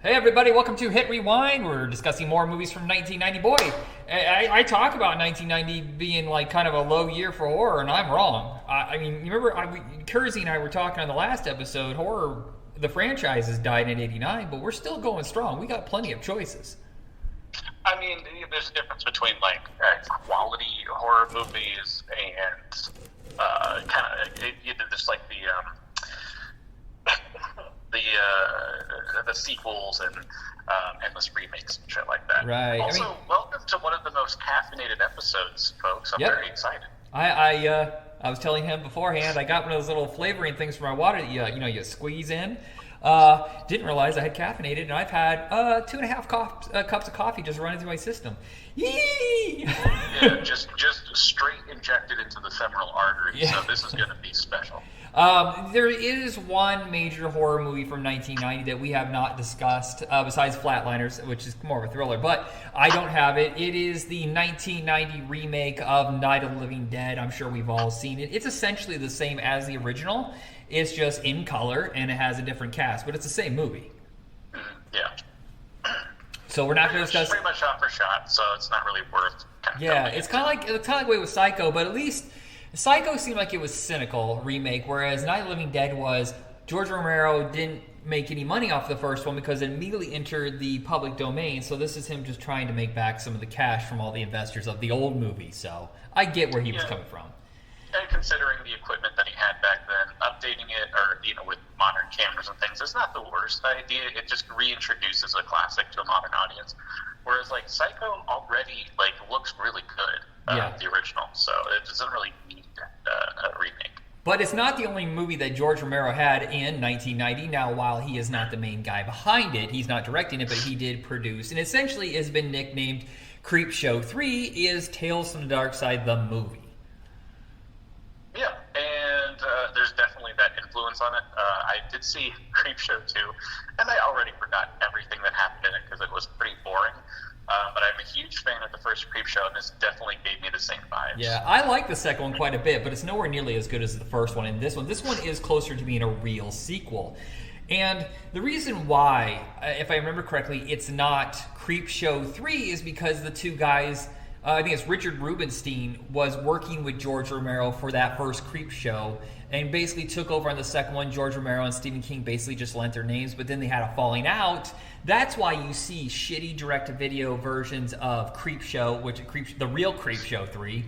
Hey everybody, welcome to Hit Rewind. We're discussing more movies from 1990. Boy, I talk about 1990 being like kind of a low year for horror, and I'm wrong. I mean, you remember Kersey and I were talking on the last episode, horror, the franchises died in 89, but we're still going strong. We got plenty of choices. I mean, there's a difference between like quality horror movies and kind of either just like the sequels and endless remakes and shit like that. Right. Also, welcome to one of the most caffeinated episodes, folks. I'm very excited. I was telling him beforehand, I got one of those little flavoring things for my water that you squeeze in. Didn't realize I had caffeinated, and I've had 2.5 cups of coffee just running through my system. Yee! Yeah, just straight injected into the femoral artery. Yeah. So this is going to be special. There is one major horror movie from 1990 that we have not discussed, besides Flatliners, which is more of a thriller, but I don't have it. It is the 1990 remake of Night of the Living Dead. I'm sure we've all seen it. It's essentially the same as the original. It's just in color, and it has a different cast, but it's the same movie. Yeah. So we're not going to discuss. It's pretty much shot for shot, so it's not really worth. It's kind of like the way with Psycho, but at least Psycho seemed like it was cynical remake, whereas Night of the Living Dead was George Romero didn't make any money off the first one because it immediately entered the public domain. So this is him just trying to make back some of the cash from all the investors of the old movie. So I get where he was coming from. And considering the equipment that he had back then, updating it, or with modern cameras and things, it's not the worst idea. It just reintroduces a classic to a modern audience. Whereas like Psycho already looks really good, the original, so it doesn't really need a remake. But it's not the only movie that George Romero had in 1990. Now, while he is not the main guy behind it, he's not directing it, but he did produce, and essentially has been nicknamed Creepshow 3 is Tales from the Darkside, the movie. Yeah, and there's definitely that influence on it. I did see Creepshow 2, and I already forgot everything that happened in it because it was pretty boring. But I'm a huge fan of the first Creepshow, and this definitely gave me the same vibes. Yeah, I like the second one quite a bit, but it's nowhere nearly as good as the first one. And this one is closer to being a real sequel. And the reason why, if I remember correctly, it's not Creepshow 3 is because the two guys, I think it's Richard Rubenstein, was working with George Romero for that first Creepshow and basically took over on the second one. George Romero and Stephen King basically just lent their names, but then they had a falling out. That's why you see shitty direct-to-video versions of Creepshow, the real Creepshow 3.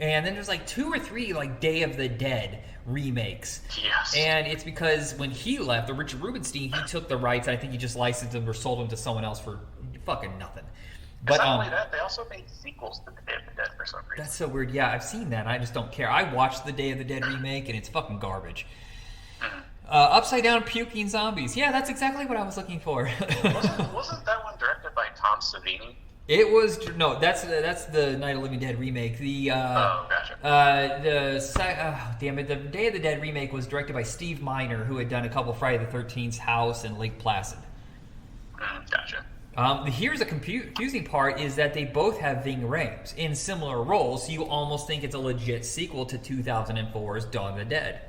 And then there's 2 or 3 Day of the Dead remakes. Yes. And it's because when he left, the Richard Rubenstein, he took the rights, and I think he just licensed them or sold them to someone else for fucking nothing. But not only that, they also made sequels to The Day of the Dead for some reason. That's so weird. Yeah, I've seen that. I just don't care. I watched the Day of the Dead remake, and it's fucking garbage. Mm-hmm. Upside down puking zombies. Yeah, that's exactly what I was looking for. wasn't that one directed by Tom Savini? It was that's the Night of the Living Dead remake. Gotcha. The Day of the Dead remake was directed by Steve Miner, who had done a couple Friday the 13th House and Lake Placid. Gotcha. Here's a confusing part is that they both have Ving Rhames in similar roles, so you almost think it's a legit sequel to 2004's Dawn of the Dead.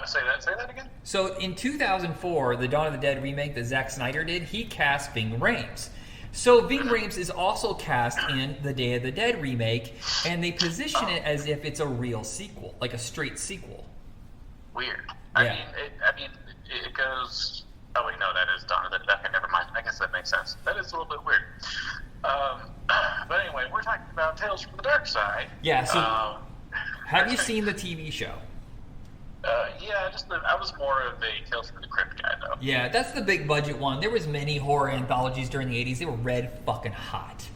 Say that again? So in 2004, the Dawn of the Dead remake that Zack Snyder did, he cast Ving Rhames. So Ving Rhames is also cast in the Day of the Dead remake, and they position it as if it's a real sequel, like a straight sequel. Weird. Yeah. I mean, it goes. Oh wait, no, that is Dawn of the Dead. Okay, never mind. I guess that makes sense. That is a little bit weird. But anyway, we're talking about Tales from the Darkside. Yeah. So, have you seen the TV show? Yeah, I was more of a Tales from the Crypt guy, though. Yeah, that's the big budget one. There was many horror anthologies during the 80s. They were red fucking hot.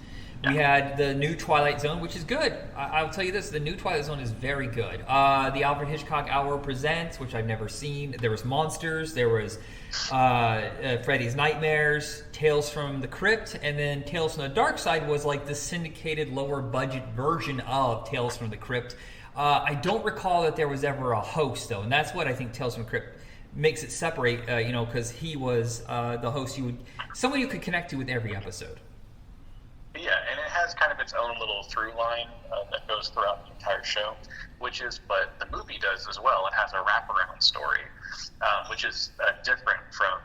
We had the new Twilight Zone, which is good. I'll tell you this, the new Twilight Zone is very good. The Alfred Hitchcock Hour Presents, which I've never seen. There was Monsters. There was Freddy's Nightmares, Tales from the Crypt, and then Tales from the Darkside was like the syndicated lower budget version of Tales from the Crypt. I don't recall that there was ever a host, though, and that's what I think Tales from the Crypt makes it separate, because he was the host. Someone you could connect to with every episode. Yeah, and it has kind of its own little through line that goes throughout the entire show, which is what the movie does as well. It has a wraparound story, which is different from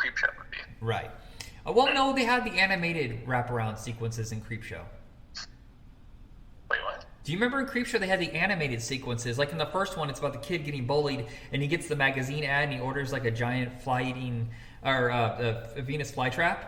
Creepshow movie. Right. Well, no, they had the animated wraparound sequences in Creepshow. Wait, what? Do you remember in Creepshow they had the animated sequences? Like in the first one, it's about the kid getting bullied, and he gets the magazine ad, and he orders like a giant fly-eating, or a Venus flytrap.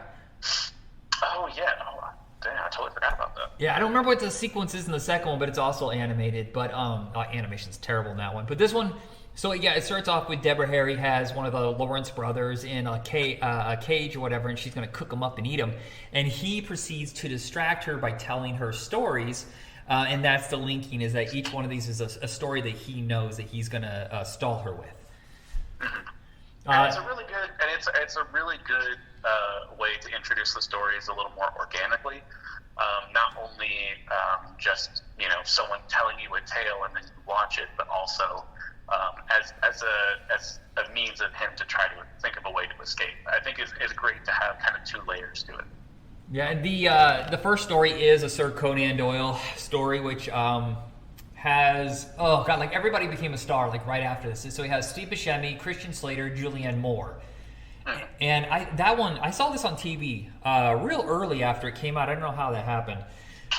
Oh, yeah. Oh, damn, I totally forgot about that. Yeah, I don't remember what the sequence is in the second one, but it's also animated. But animation's terrible in that one. But this one, so yeah, it starts off with Deborah Harry has one of the Lawrence brothers in a cage or whatever, and she's going to cook him up and eat him. And he proceeds to distract her by telling her stories. And that's the linking, is that each one of these is a story that he knows that he's going to stall her with. And it's a really good, it's a really good way to introduce the stories a little more organically. Not only just someone telling you a tale and then you watch it, but also as a means of him to try to think of a way to escape. I think it's great to have kind of two layers to it. Yeah, and the first story is a Sir Conan Doyle story, which has like everybody became a star like right after this. So he has Steve Buscemi, Christian Slater, Julianne Moore, and I saw this on TV real early after it came out. I don't know how that happened,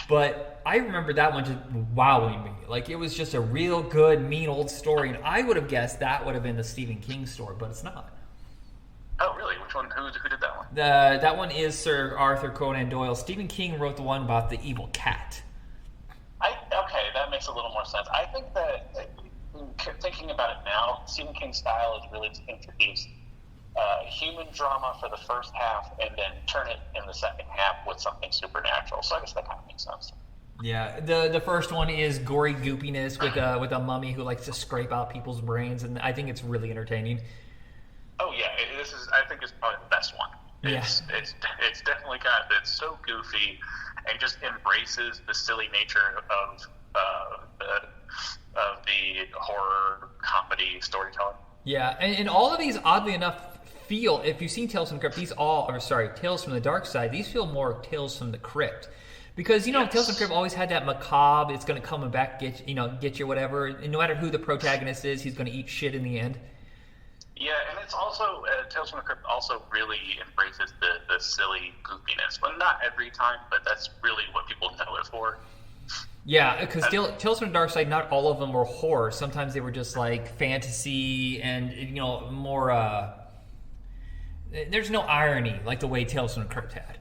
but I remember that one just wowing me. Like it was just a real good, mean old story, and I would have guessed that would have been the Stephen King story, but it's not. Oh, really? Which one? Who did that one? That one is Sir Arthur Conan Doyle. Stephen King wrote the one about the evil cat. Okay, that makes a little more sense. I think that, thinking about it now, Stephen King's style is really to introduce human drama for the first half and then turn it in the second half with something supernatural. So I guess that kind of makes sense. Yeah, the first one is gory goopiness with a mummy who likes to scrape out people's brains, and I think it's really entertaining. Oh yeah, I think it's probably the best one. It's definitely it's so goofy and just embraces the silly nature of the horror comedy storytelling. Yeah, and all of these, oddly enough, feel, if you've seen Tales from the Crypt, Tales from the Darkside, these feel more Tales from the Crypt. Because, Tales from the Crypt always had that macabre, it's going to come and back, get you, whatever. And no matter who the protagonist is, he's going to eat shit in the end. Yeah, and it's also, Tales from the Crypt also really embraces the silly goofiness. Well, not every time, but that's really what people know it for. Yeah, because Tales from the Darkside, not all of them were horror. Sometimes they were just like fantasy and, more, there's no irony like the way Tales from the Crypt had.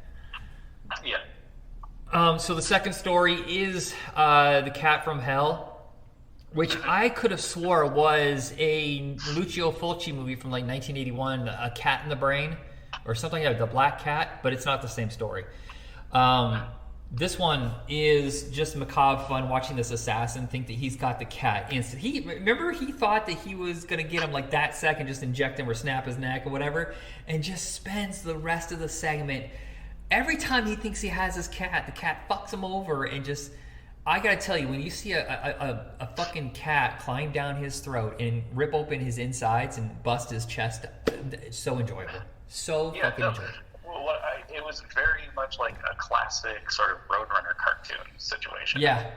Yeah. So the second story is The Cat from Hell, which I could have swore was a Lucio Fulci movie from like 1981, A Cat in the Brain, or something like The Black Cat, but it's not the same story. This one is just macabre fun, watching this assassin think that he's got the cat instant. He thought that he was going to get him like that second, just inject him or snap his neck or whatever, and just spends the rest of the segment, every time he thinks he has his cat, the cat fucks him over and just... I gotta tell you, when you see a fucking cat climb down his throat and rip open his insides and bust his chest, it's so enjoyable. Fucking enjoyable. Well, it was very much like a classic sort of Roadrunner cartoon situation. Yeah.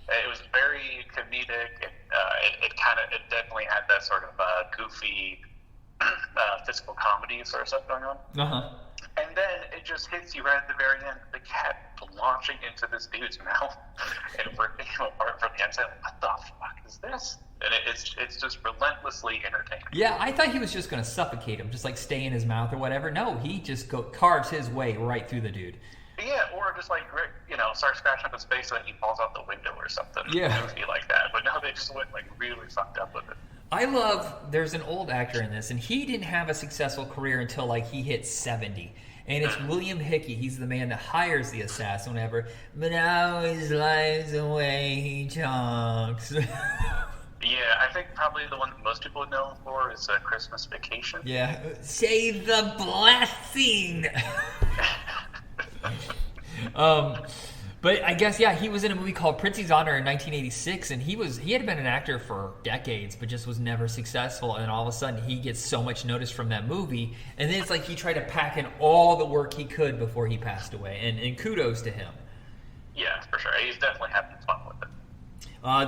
It was very comedic. It definitely had that sort of goofy physical comedy sort of stuff going on. Uh-huh. And then it just hits you right at the very end, the cat launching into this dude's mouth and ripping him apart from the inside. What the fuck is this? And it's just relentlessly entertaining. Yeah, I thought he was just going to suffocate him, just like stay in his mouth or whatever. No, he just carves his way right through the dude. Yeah, or just like, start scratching up his face so that he falls out the window or something. Yeah. Goofy like that. But no, they just went like really fucked up with it. I love, there's an old actor in this, and he didn't have a successful career until like he hit 70. And it's William Hickey. He's the man that hires the assassin whenever. But now his life's the way he talks. Yeah, I think probably the one that most people would know him for is Christmas Vacation. Yeah. Say the blessing. But I guess, yeah, he was in a movie called Prince's Honor in 1986, and he had been an actor for decades, but just was never successful, and all of a sudden he gets so much notice from that movie, and then it's like he tried to pack in all the work he could before he passed away, and kudos to him. Yeah, for sure. He's definitely having fun with it.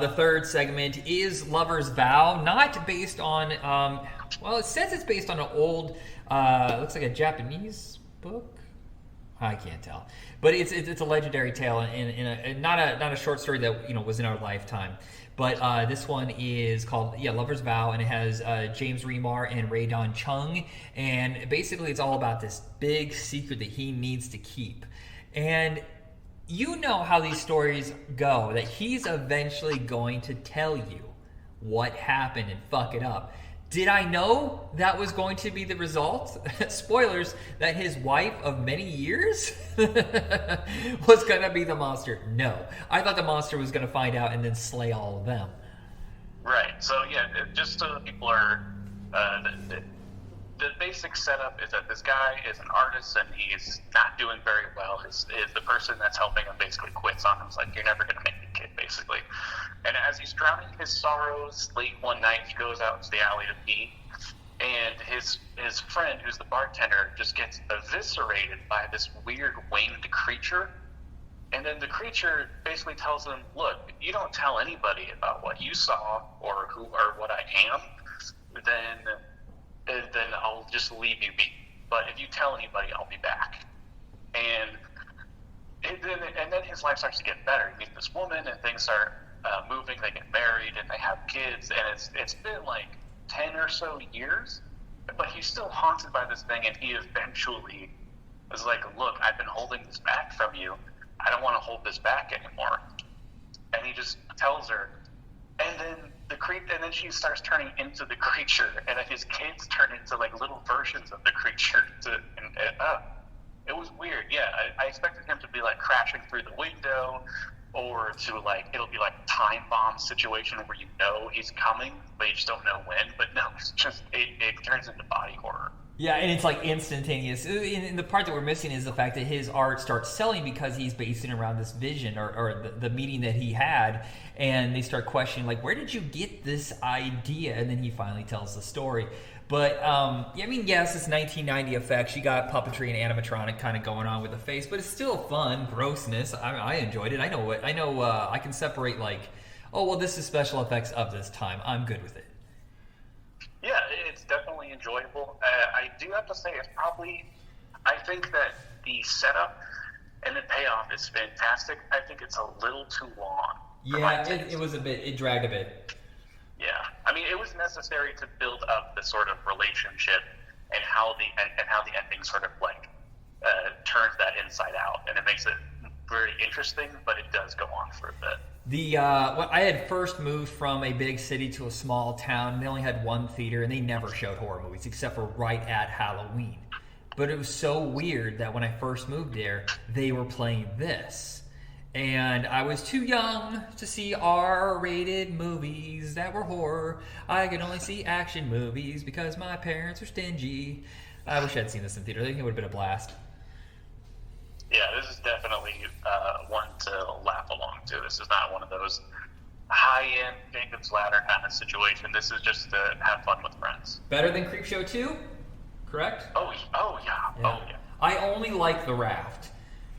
The third segment is Lover's Vow, not based on Well, it says it's based on an old, looks like a Japanese book. I can't tell, but it's a legendary tale and not a short story that was in our lifetime. But this one is called Lover's Vow, and it has James Remar and Ray Don Chung, and basically it's all about this big secret that he needs to keep. And you know how these stories go, that he's eventually going to tell you what happened and fuck it up. Did I know that was going to be the result? Spoilers, that his wife of many years was going to be the monster. No. I thought the monster was going to find out and then slay all of them. Right. So, just so that people are... the basic setup is that this guy is an artist and he's not doing very well. The person that's helping him basically quits on him. It's like, you're never going to make the kid, basically. And as he's drowning his sorrows, late one night, he goes out into the alley to pee. And his friend, who's the bartender, just gets eviscerated by this weird winged creature. And then the creature basically tells him, look, if you don't tell anybody about what you saw or what I am, then I'll just leave you be. But if you tell anybody, I'll be back. And then his life starts to get better. He meets this woman, and things start moving. They get married, and they have kids. And it's been like 10 or so years, but he's still haunted by this thing. And he eventually is like, "Look, I've been holding this back from you. I don't want to hold this back anymore." And he just tells her, and then she starts turning into the creature, and then his kids turn into like little versions of the creature. It was weird. Yeah, I expected him to be like crashing through the window, or to like it'll be like a time bomb situation where he's coming, but you just don't know when. But no, it's just it turns into body horror. Yeah, and it's like instantaneous. And the part that we're missing is the fact that his art starts selling because he's basing around this vision or the meeting that he had, and they start questioning, like, where did you get this idea? And then he finally tells the story. But, yes, it's 1990 effects. You got puppetry and animatronic kind of going on with the face, but it's still fun grossness. I enjoyed it. I can separate, like, oh, well, this is special effects of this time. I'm good with it. Yeah, it's definitely enjoyable. I do have to say, I think that the setup and the payoff is fantastic. I think it's a little too long. Yeah, it dragged a bit. Yeah, I mean, it was necessary to build up the sort of relationship and how the ending sort of like turns that inside out, and it makes it very interesting, but it does go on for a bit. I had first moved from a big city to a small town, and they only had one theater, and they never showed horror movies except for right at Halloween. But it was so weird that when I first moved there, they were playing this. And I was too young to see R-rated movies that were horror. I could only see action movies because my parents were stingy. I wish I'd seen this in theater. I think it would have been a blast. Yeah, this is definitely one to laugh along to. This is not one of those high-end Jacob's Ladder kind of situation. This is just to have fun with friends. Better than Creepshow 2, correct? Oh yeah. I only like The Raft.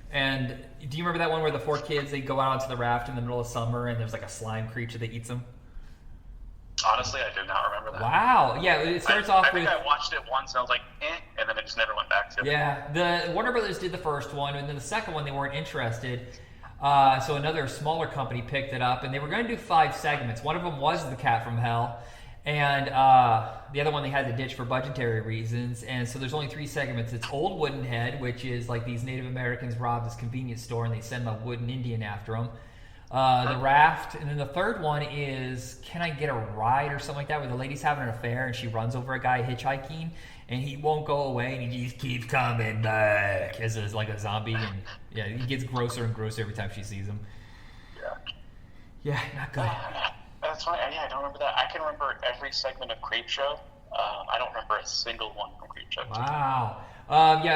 And do you remember that one where the four kids, they go out onto the raft in the middle of summer and there's like a slime creature that eats them? Honestly, I do not remember that. Wow. Yeah, it starts off with... I think I watched it once and I was like, and then I just never went back to it. Yeah, the Warner Brothers did the first one, and then the second one they weren't interested. So another smaller company picked it up, and they were going to do 5 segments. One of them was The Cat from Hell, and the other one they had to ditch for budgetary reasons. And so there's only 3 segments. It's Old Wooden Head, which is like these Native Americans rob this convenience store, and they send a wooden Indian after them. The Raft, and then the third one is Can I Get a Ride or something like that, where the lady's having an affair and she runs over a guy hitchhiking and he won't go away and he just keeps coming back as like a zombie, and yeah, he gets grosser and grosser every time she sees him. Yeah, not good. That's fine. Yeah, I don't remember that. I can remember every segment of Creepshow. I don't remember a single one from Creepshow. Wow.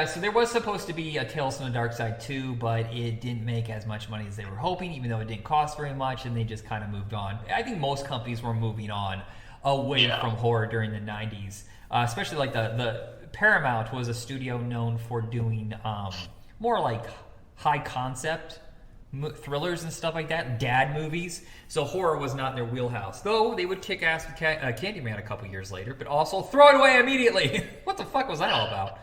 So there was supposed to be a Tales from the Darkside 2, but it didn't make as much money as they were hoping, even though it didn't cost very much, and they just kind of moved on. I think most companies were moving on away from horror during the 90s, especially like the Paramount was a studio known for doing more like high concept thrillers and stuff like that, dad movies. So horror was not in their wheelhouse. Though they would kick ass with Candyman a couple years later, but also throw it away immediately. What the fuck was that all about?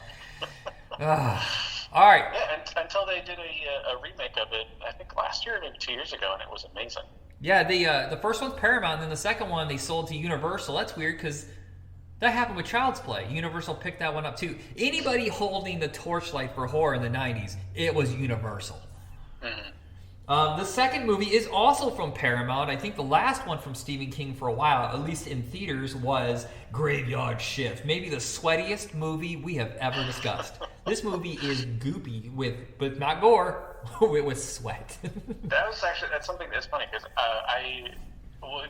All right. Yeah, until they did a remake of it, I think last year, maybe 2 years ago, and it was amazing. Yeah, the first one's Paramount, and then the second one they sold to Universal. That's weird because that happened with Child's Play. Universal picked that one up too. Anybody holding the torchlight for horror in the 90s, it was Universal. Mm-hmm. The second movie is also from Paramount. I think the last one from Stephen King for a while, at least in theaters, was Graveyard Shift. Maybe the sweatiest movie we have ever discussed. This movie is goopy but not gore, with sweat. That's something that's funny because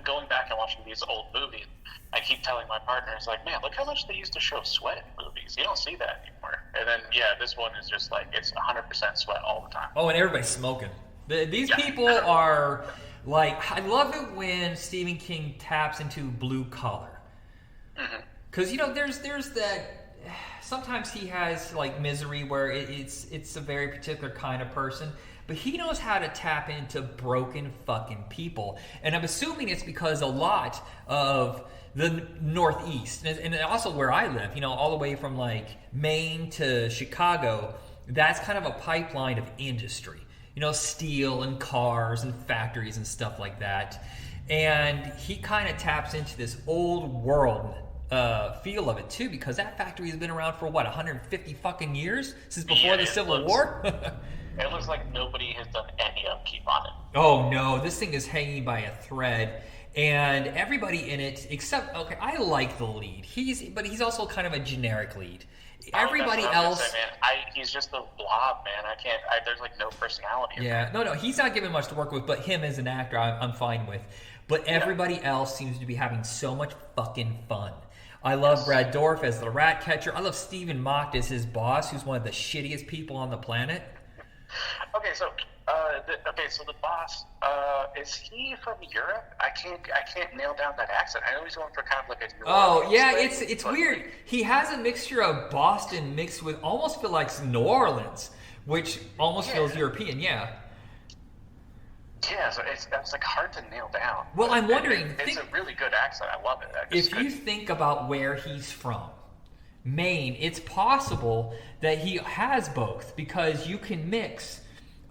going back and watching these old movies, I keep telling my partners, like, man, look how much they used to show sweat in movies. You don't see that anymore. And then, this one is just like, it's 100% sweat all the time. Oh, and everybody's smoking. These people are like, I love it when Stephen King taps into blue collar. Because, there's that, sometimes he has like Misery where it's a very particular kind of person. But he knows how to tap into broken fucking people. And I'm assuming it's because a lot of the Northeast, and also where I live, all the way from like Maine to Chicago, that's kind of a pipeline of industry. Steel and cars and factories and stuff like that. And he kind of taps into this old world feel of it too, because that factory has been around for 150 fucking years? Since before the Civil War? It looks like nobody has done any upkeep on it. Oh no, this thing is hanging by a thread. And everybody in it, except, okay, I like the lead. But he's also kind of a generic lead. Everybody else... Say, man. He's just a blob, man. There's like no personality. Yeah, no, he's not given much to work with, but him as an actor, I'm fine with. But everybody else seems to be having so much fucking fun. I love Brad Dourif as the rat catcher. I love Stephen Mock as his boss, who's one of the shittiest people on the planet. Okay, so the boss, is he from Europe? I can't nail down that accent. I know he's going for kind of like a New Orleans thing, it's weird. He has a mixture of Boston mixed with almost feel like New Orleans, which almost feels European. Yeah. Yeah, so it's like hard to nail down. Well, I'm wondering. It's a really good accent. I love it. If you think about where he's from, Maine, it's possible that he has both because you can mix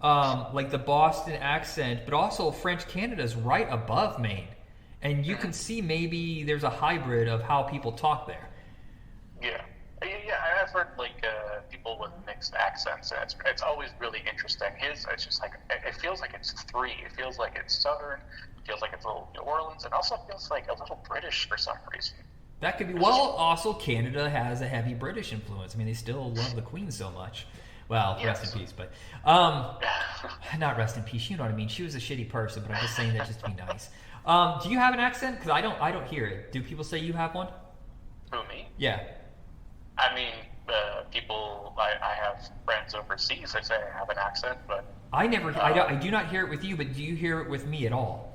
like the Boston accent, but also French Canada's right above Maine. And you can see maybe there's a hybrid of how people talk there. Yeah, I've heard like people with mixed accents, and it's always really interesting. It's just like, it feels like it's three. It feels like it's Southern, it feels like it's a little New Orleans, and also feels like a little British for some reason. That could be. Well, also Canada has a heavy British influence. I mean, they still love the Queen so much. Well, rest in peace, but not rest in peace. You know what I mean? She was a shitty person, but I'm just saying that just to be nice. Do you have an accent? Because I don't hear it. Do people say you have one? Who, me? Yeah. I mean, I have friends overseas that say I have an accent, but I do not hear it with you. But do you hear it with me at all?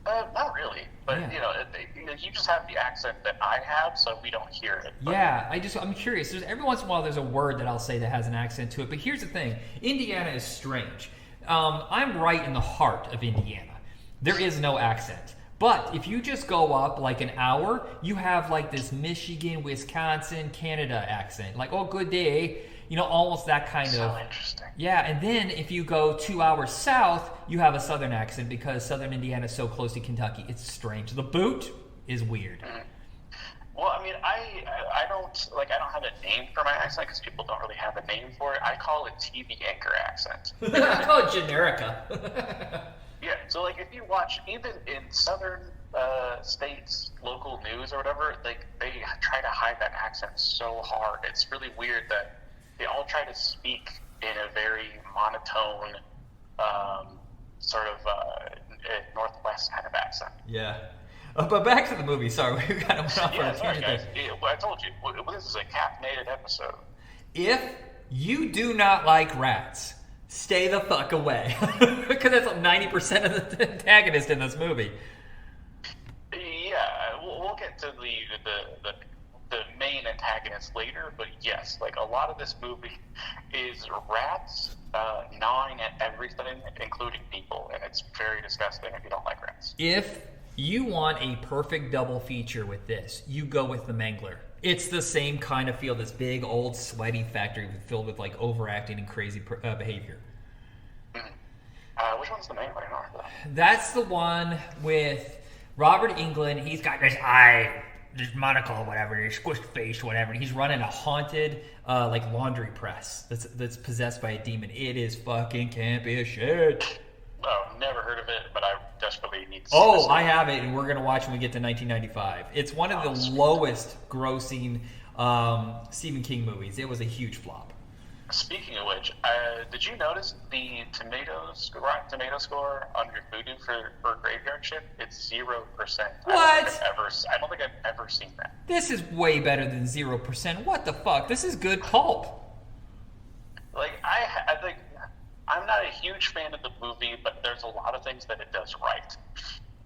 Not really, but you just have the accent that I have, so we don't hear it. But... Yeah, I'm curious. There's every once in a while there's a word that I'll say that has an accent to it, but here's the thing: Indiana is strange. I'm right in the heart of Indiana. There is no accent. But if you just go up like an hour, you have like this Michigan, Wisconsin, Canada accent. Like, oh, good day. Almost that kind of... So interesting. Yeah, and then if you go 2 hours south, you have a southern accent because southern Indiana is so close to Kentucky. It's strange. The boot is weird. Mm-hmm. Well, I mean, I don't have a name for my accent because people don't really have a name for it. I call it TV anchor accent. I call it Generica. Yeah, so like if you watch, even in southern states, local news or whatever, like they try to hide that accent so hard. It's really weird that they all try to speak in a very monotone, sort of Northwest kind of accent. Yeah. But back to the movie. Sorry, we got off on a tangent guys. Well, I told you, this is a caffeinated episode. If you do not like rats, stay the fuck away. Because that's like 90% of the antagonist in this movie. Yeah, we'll get to the main antagonist later, but yes, like a lot of this movie is rats gnawing at everything, including people, and it's very disgusting if you don't like rats. If you want a perfect double feature with this, you go with the Mangler. It's the same kind of feel, this big, old, sweaty factory filled with, like, overacting and crazy behavior. Which one's the Mangler? I don't know. That's the one with Robert Englund. He's got this monocle, whatever, this squished face, whatever. And he's running a haunted, like, laundry press that's possessed by a demon. It is fucking campy as shit. Oh, never heard of it, but I desperately need to see Oh, this. I have it, and we're going to watch when we get to 1995. It's one of the lowest grossing Stephen King movies. It was a huge flop. Speaking of which, did you notice the Rotten Tomato score on your Voodoo for Graveyard Shift? It's 0%. What? I don't think I've ever seen that. This is way better than 0%. What the fuck? This is good pulp. Like, I think I'm not a huge fan of the movie, but there's a lot of things that it does right.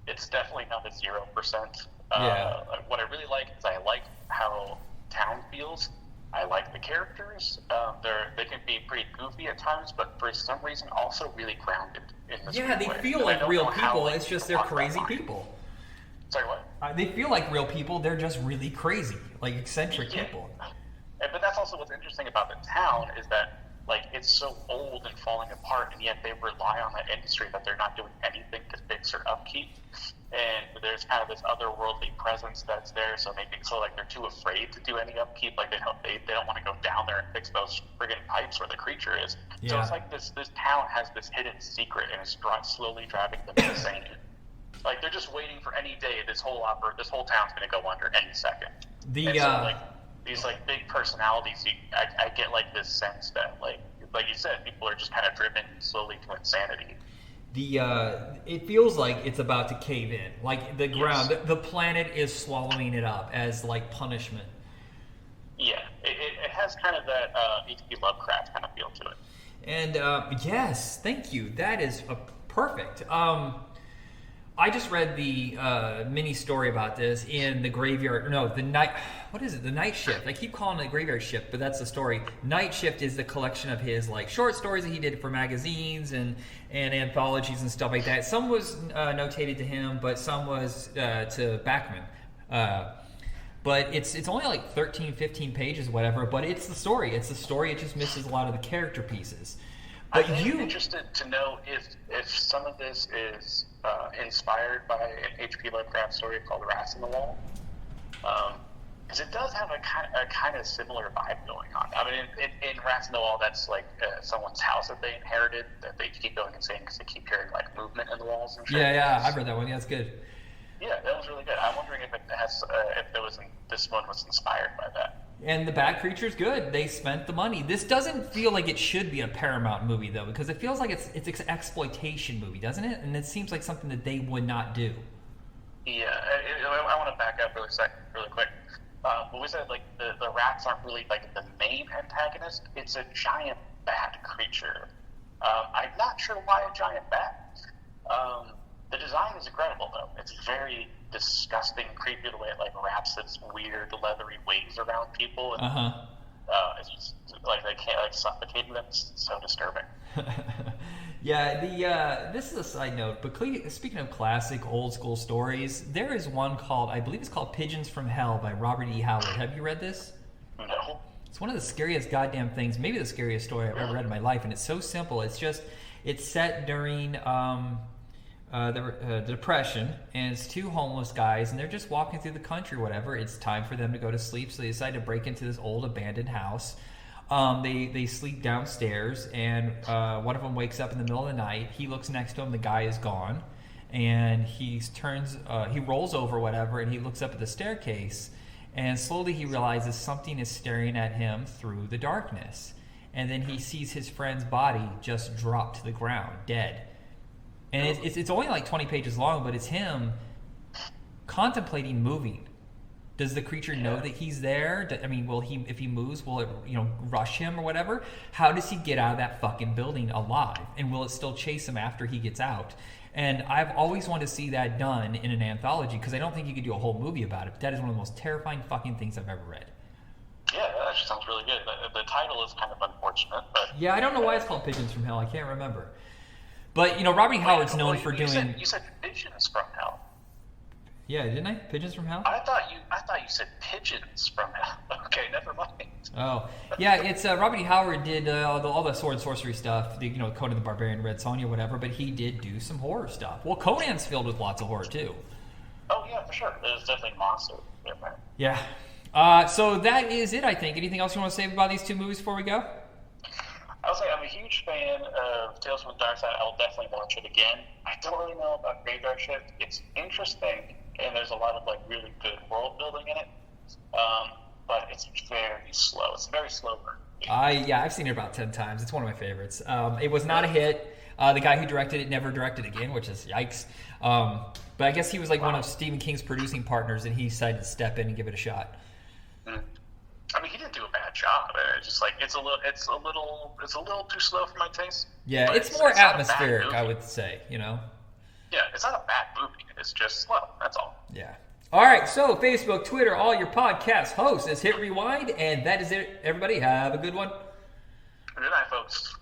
It's definitely not a 0%. Yeah. What I really like is I like how town feels. I like the characters. They can be pretty goofy at times, but for some reason also really grounded in this. Yeah, they way. feel And like I real don't know how, people. like, It's just to they're walk that crazy line. people. Sorry, what? They feel like real people. They're just really crazy, like eccentric Yeah. people. But that's also what's interesting about the town is that, like, it's so old and falling apart, and yet they rely on that industry that they're not doing anything to fix or upkeep. And there's kind of this otherworldly presence that's there, so like they're too afraid to do any upkeep. Like they don't want to go down there and fix those friggin' pipes where the creature is. Yeah. So it's like this town has this hidden secret, and it's slowly driving them insane. Like they're just waiting for any day this whole town's going to go under any second. And so, like, these like big personalities, I get like this sense that like you said, people are just kind of driven slowly to insanity. It feels like it's about to cave in. Like the ground, Yes. the planet is swallowing it up as like punishment. Yeah, it has kind of that H.P. Lovecraft kind of feel to it. And yes, thank you. That is perfect. I just read the mini story about this in the graveyard. No, the night. What is it? The Night Shift. I keep calling it the Graveyard Shift, but that's the story. Night Shift is the collection of his like short stories that he did for magazines and anthologies and stuff like that. Some was notated to him, but some was to Bachman. But it's only like 13, 15 pages, whatever. But it's the story. It's the story. It just misses a lot of the character pieces. But I'm interested to know if some of this is inspired by an H.P. Lovecraft story called Rats in the Wall. Because it does have a kind of similar vibe going on. I mean, in Rats in the Wall, that's like someone's house that they inherited that they keep going insane because they keep hearing like movement in the walls and shit. Yeah, I've read that one. Yeah, that's good. Yeah, that was really good. I'm wondering if this one was inspired by that. And the Bat Creature's good. They spent the money. This doesn't feel like it should be a Paramount movie though, because it feels like it's an exploitation movie, doesn't it? And it seems like something that they would not do. Yeah, I want to back up really quick. But we said like the rats aren't really like the main antagonist. It's a giant bat creature. I'm not sure why a giant bat. The design is incredible though. It's very disgusting, creepy the way it like wraps its weird leathery wings around people. And, it's just like they can't like suffocating them. It's so disturbing. Yeah, this is a side note, but speaking of classic old school stories, there is one called, I believe it's called Pigeons from Hell by Robert E. Howard. Have you read this? No. It's one of the scariest goddamn things, maybe the scariest story I've ever read in my life, and it's so simple. It's set during the Depression, and it's two homeless guys, and they're just walking through the country, whatever. It's time for them to go to sleep, so they decide to break into this old abandoned house. They sleep downstairs, and one of them wakes up in the middle of the night. He looks next to him, the guy is gone, and he rolls over, whatever, and he looks up at the staircase, and slowly he realizes something is staring at him through the darkness. And then he sees his friend's body just drop to the ground, dead. And it's only like 20 pages long, but it's him contemplating moving. Does the creature know that he's there? I mean, if he moves, will it, rush him or whatever? How does he get out of that fucking building alive? And will it still chase him after he gets out? And I've always wanted to see that done in an anthology, because I don't think you could do a whole movie about it. But that is one of the most terrifying fucking things I've ever read. Yeah, that actually sounds really good. The title is kind of unfortunate, but yeah, I don't know why it's called Pigeons from Hell. I can't remember. But Robert E. Howard's known for doing. You said Pigeons from Hell. Yeah, didn't I? Pigeons from Hell? I thought you said Pigeons from Hell. Okay, never mind. Oh, yeah, it's Robert E. Howard did all the sword and sorcery stuff, Conan the Barbarian, Red Sonja, whatever, but he did do some horror stuff. Well, Conan's filled with lots of horror, too. Oh, yeah, for sure. There's definitely monster in there. Yeah. So that is it, I think. Anything else you want to say about these two movies before we go? I was like, I'm a huge fan of Tales from the Darkside. I will definitely watch it again. I don't really know about Graveyard Shift. It's interesting, and there's a lot of really good world building in it. But it's very slow. It's a very slow burn. I've seen it about 10 times. It's one of my favorites. It was not a hit. The guy who directed it never directed again, which is yikes. But I guess he was one of Stephen King's producing partners, and he decided to step in and give it a shot. Mm. I mean, he didn't do a bad job. It's just it's a little too slow for my taste. Yeah, it's more atmospheric, I would say. Yeah, it's not a bad movie. It's just slow. That's all. Yeah. All right, so Facebook, Twitter, all your podcast hosts is Hit Rewind, and that is it. Everybody, have a good one. Good night, folks.